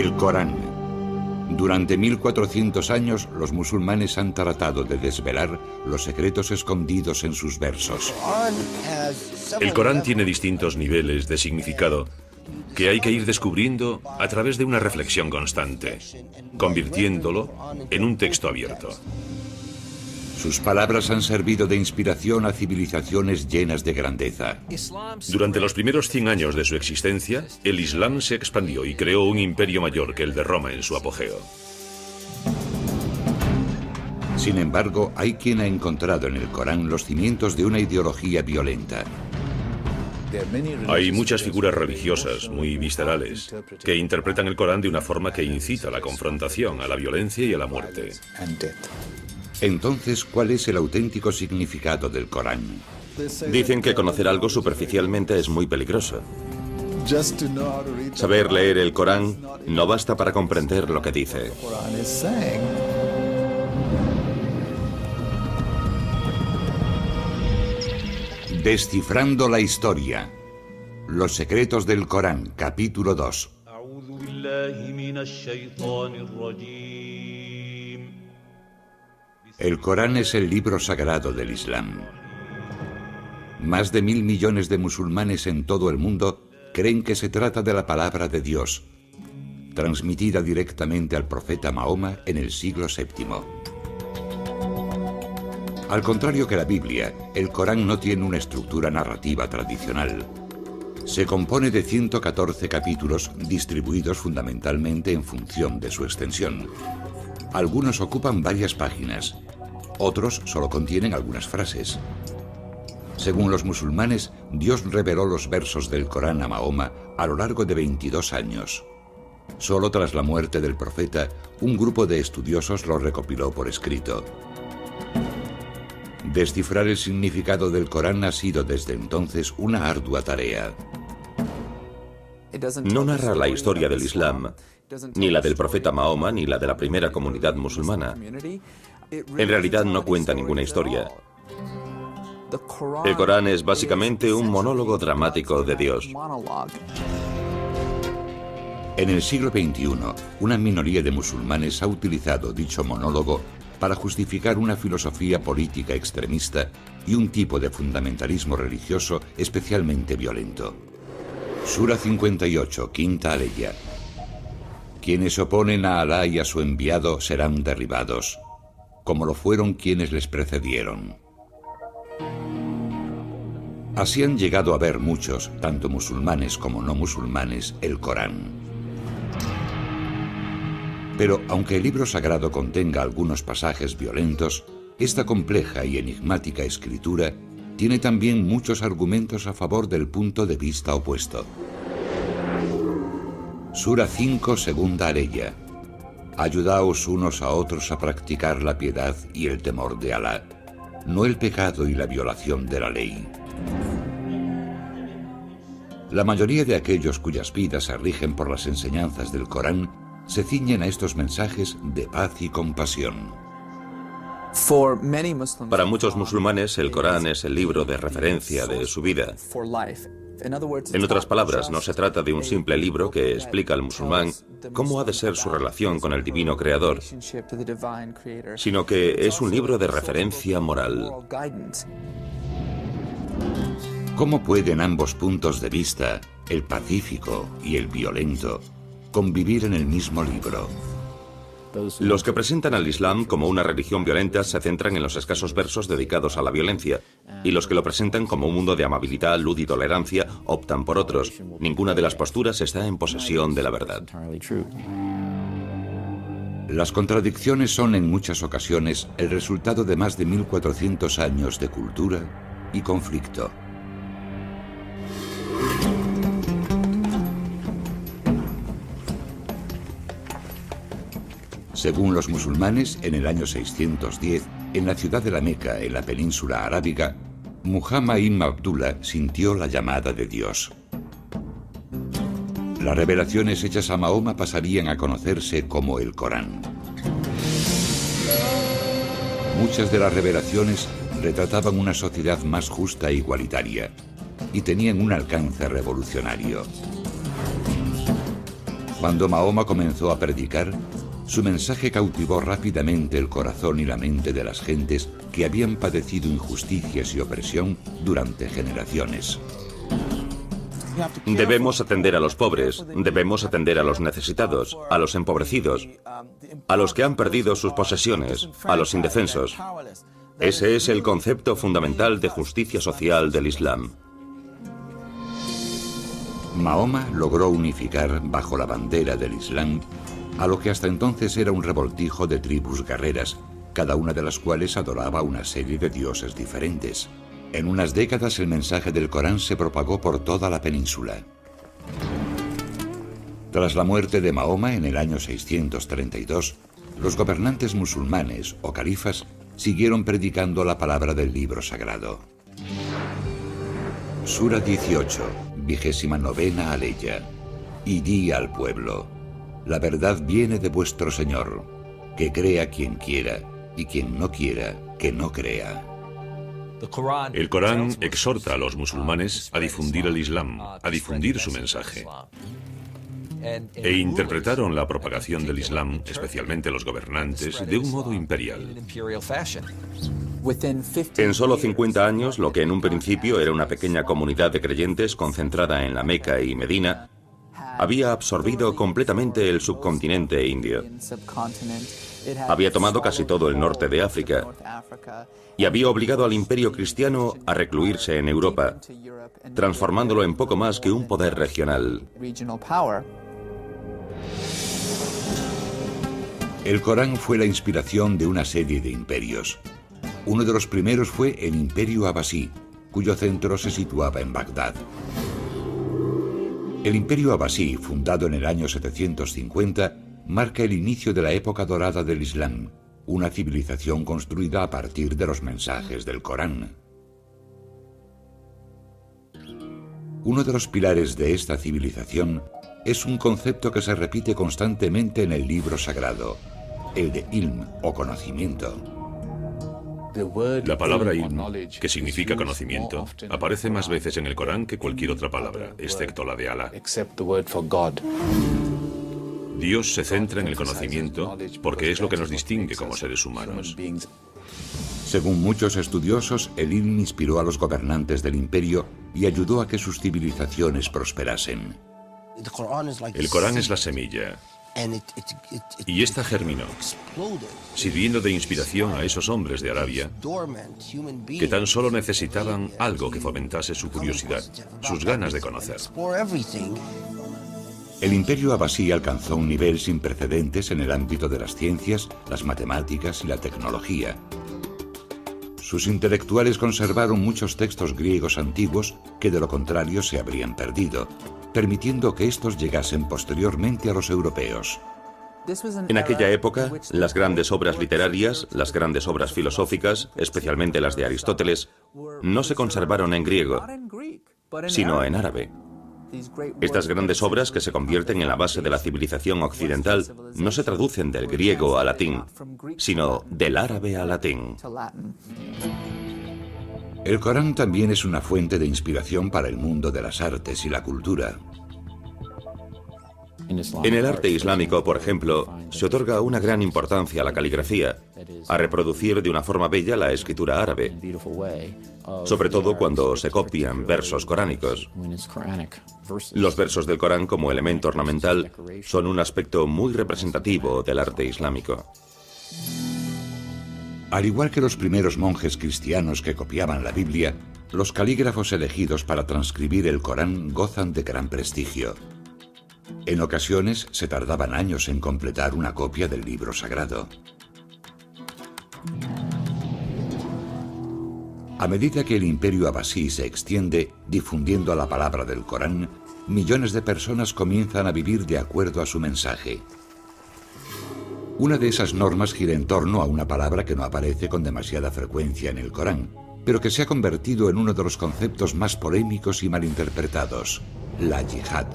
El Corán. Durante 1400 años, los musulmanes han tratado de desvelar los secretos escondidos en sus versos. El Corán tiene distintos niveles de significado que hay que ir descubriendo a través de una reflexión constante, convirtiéndolo en un texto abierto. Sus palabras han servido de inspiración a civilizaciones llenas de grandeza. Durante los primeros 100 años de su existencia, el Islam se expandió y creó un imperio mayor que el de Roma en su apogeo. Sin embargo, hay quien ha encontrado en el Corán los cimientos de una ideología violenta. Hay muchas figuras religiosas, muy viscerales, que interpretan el Corán de una forma que incita a la confrontación, a la violencia y a la muerte. Entonces, ¿cuál es el auténtico significado del Corán? Dicen que conocer algo superficialmente es muy peligroso. Saber leer el Corán no basta para comprender lo que dice. Descifrando la historia. Los secretos del Corán, capítulo 2. El Corán es el libro sagrado del Islam. Más de 1.000 millones de musulmanes en todo el mundo creen que se trata de la palabra de Dios, transmitida directamente al profeta Mahoma en el siglo VII. Al contrario que la Biblia, el Corán no tiene una estructura narrativa tradicional. Se compone de 114 capítulos distribuidos fundamentalmente en función de su extensión. Algunos ocupan varias páginas, otros solo contienen algunas frases. Según los musulmanes, Dios reveló los versos del Corán a Mahoma a lo largo de 22 años. Solo tras la muerte del profeta, un grupo de estudiosos lo recopiló por escrito. Descifrar el significado del Corán ha sido desde entonces una ardua tarea. No narra la historia del Islam, ni la del profeta Mahoma, ni la de la primera comunidad musulmana. En realidad no cuenta ninguna historia. El Corán es básicamente un monólogo dramático de Dios. En el siglo XXI, una minoría de musulmanes ha utilizado dicho monólogo para justificar una filosofía política extremista y un tipo de fundamentalismo religioso especialmente violento. Sura 58, quinta aleya. Quienes se oponen a Alá y a su enviado serán derribados, como lo fueron quienes les precedieron. Así han llegado a ver muchos, tanto musulmanes como no musulmanes, el Corán. Pero aunque el libro sagrado contenga algunos pasajes violentos, esta compleja y enigmática escritura tiene también muchos argumentos a favor del punto de vista opuesto. Sura 5, segunda aleya. Ayudaos unos a otros a practicar la piedad y el temor de Alá, no el pecado y la violación de la ley. La mayoría de aquellos cuyas vidas se rigen por las enseñanzas del Corán se ciñen a estos mensajes de paz y compasión. Para muchos musulmanes, el Corán es el libro de referencia de su vida. En otras palabras, no se trata de un simple libro que explica al musulmán cómo ha de ser su relación con el divino creador, sino que es un libro de referencia moral. ¿Cómo pueden ambos puntos de vista, el pacífico y el violento, convivir en el mismo libro? Los que presentan al Islam como una religión violenta se centran en los escasos versos dedicados a la violencia, y los que lo presentan como un mundo de amabilidad, luz y tolerancia optan por otros. Ninguna de las posturas está en posesión de la verdad. Las contradicciones son en muchas ocasiones el resultado de más de 1400 años de cultura y conflicto. Según los musulmanes, en el año 610, en la ciudad de la Meca, en la península arábiga, Muhammad ibn Abdullah sintió la llamada de Dios. Las revelaciones hechas a Mahoma pasarían a conocerse como el Corán. Muchas de las revelaciones retrataban una sociedad más justa e igualitaria y tenían un alcance revolucionario. Cuando Mahoma comenzó a predicar, su mensaje cautivó rápidamente el corazón y la mente de las gentes que habían padecido injusticias y opresión durante generaciones. Debemos atender a los pobres, debemos atender a los necesitados, a los empobrecidos, a los que han perdido sus posesiones, a los indefensos. Ese es el concepto fundamental de justicia social del Islam. Mahoma logró unificar bajo la bandera del Islam a lo que hasta entonces era un revoltijo de tribus guerreras, cada una de las cuales adoraba una serie de dioses diferentes. En unas décadas el mensaje del Corán se propagó por toda la península. Tras la muerte de Mahoma en el año 632, los gobernantes musulmanes o califas siguieron predicando la palabra del libro sagrado. Sura 18, 29ª aleya. Y di al pueblo: la verdad viene de vuestro Señor, que crea quien quiera, y quien no quiera, que no crea. El Corán exhorta a los musulmanes a difundir el Islam, a difundir su mensaje. E interpretaron la propagación del Islam, especialmente los gobernantes, de un modo imperial. En solo 50 años, lo que en un principio era una pequeña comunidad de creyentes concentrada en la Meca y Medina, había absorbido completamente el subcontinente indio. Había tomado casi todo el norte de África y había obligado al imperio cristiano a recluirse en Europa, transformándolo en poco más que un poder regional. El Corán fue la inspiración de una serie de imperios. Uno de los primeros fue el Imperio Abasí, cuyo centro se situaba en Bagdad. El Imperio Abasí, fundado en el año 750, marca el inicio de la época dorada del Islam, una civilización construida a partir de los mensajes del Corán. Uno de los pilares de esta civilización es un concepto que se repite constantemente en el libro sagrado, el de ilm o conocimiento. La palabra ilm, que significa conocimiento, aparece más veces en el Corán que cualquier otra palabra, excepto la de Alá. Dios se centra en el conocimiento porque es lo que nos distingue como seres humanos. Según muchos estudiosos, el ilm inspiró a los gobernantes del imperio y ayudó a que sus civilizaciones prosperasen. El Corán es la semilla, y esta germinó, sirviendo de inspiración a esos hombres de Arabia que tan solo necesitaban algo que fomentase su curiosidad, sus ganas de conocer. El imperio abasí alcanzó un nivel sin precedentes en el ámbito de las ciencias, las matemáticas y la tecnología. Sus intelectuales conservaron muchos textos griegos antiguos que de lo contrario se habrían perdido, permitiendo que estos llegasen posteriormente a los europeos. En aquella época, las grandes obras literarias, las grandes obras filosóficas, especialmente las de Aristóteles, no se conservaron en griego, sino en árabe. Estas grandes obras que se convierten en la base de la civilización occidental no se traducen del griego al latín, sino del árabe al latín. El Corán también es una fuente de inspiración para el mundo de las artes y la cultura. En el arte islámico, por ejemplo, se otorga una gran importancia a la caligrafía, a reproducir de una forma bella la escritura árabe, sobre todo cuando se copian versos coránicos. Los versos del Corán como elemento ornamental son un aspecto muy representativo del arte islámico. Al igual que los primeros monjes cristianos que copiaban la Biblia, los calígrafos elegidos para transcribir el Corán gozan de gran prestigio. En ocasiones se tardaban años en completar una copia del libro sagrado. A medida que el imperio abasí se extiende, difundiendo la palabra del Corán, millones de personas comienzan a vivir de acuerdo a su mensaje. Una de esas normas gira en torno a una palabra que no aparece con demasiada frecuencia en el Corán, pero que se ha convertido en uno de los conceptos más polémicos y malinterpretados: la yihad.